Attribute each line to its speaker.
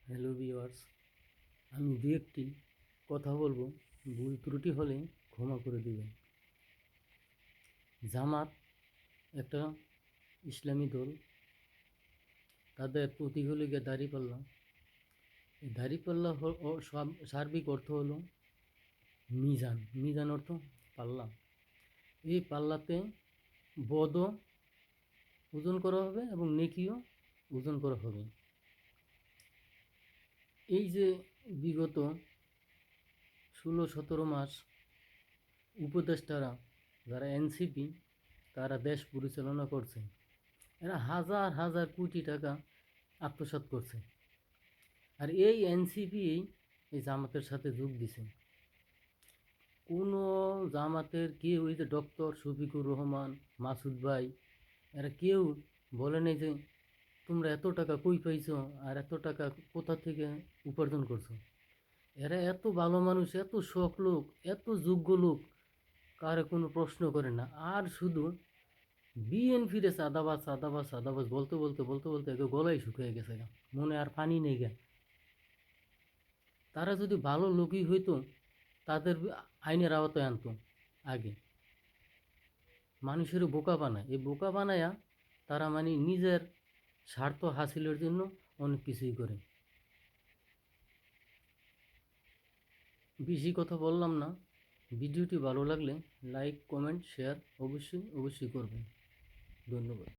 Speaker 1: Hello viewers, আমি দু একটি কথা বলবো, ভুল ত্রুটি হলে ক্ষমা করে দেবেন। জামাত একটা ইসলামী দল, তাদের প্রতীক হলো গিয়ে দাঁড়িপাল্লা। এই দাঁড়িপাল্লা সার্বিক অর্থ হলো মিজান। মিজান অর্থ পাল্লা। এই পাল্লাতে বদও ওজন করা হবে এবং নেকিও ওজন করা হবে। এই যে বিগত 16-17 মাস উপদেষ্টারা যারা এনসিপি, তারা দেশ পরিচালনা করছে, এরা হাজার হাজার কোটি টাকা আত্মসাৎ করছে। আর এই এনসিপি এই জামাতের সাথে যোগ দিছে। কোনো জামাতের কেউ, ওই যে ডক্টর শফিকুর রহমান, মাসুদ ভাই, এরা কেউ বলে নেই যে তোমরা এত টাকা কই পাইছো আর এত টাকা কোথা থেকে উপার্জন করছো। এরা এত ভালো মানুষ, এত শখ লোক, এত যোগ্য লোক, কারে কোনো প্রশ্ন করে না। আর শুধু বিএনপির সাদাবাজ সাদাবাজ সাদাবাজ বলতে বলতে বলতে বলতে একে গলায় শুকিয়ে গেছে, মনে আর পানি নেই গা। তারা যদি ভালো লোকই হইতো, তাদের আইনের আওতায় আনতো আগে। মানুষের বোকা বানায়, এই বোকা বানায়া তারা মানে নিজের স্বার্থ হাসিলের জন্য অনেক কিছুই করে। বেশি কথা বললাম না। ভিডিওটি ভালো লাগলে লাইক, কমেন্ট, শেয়ার অবশ্যই অবশ্যই করবেন। ধন্যবাদ।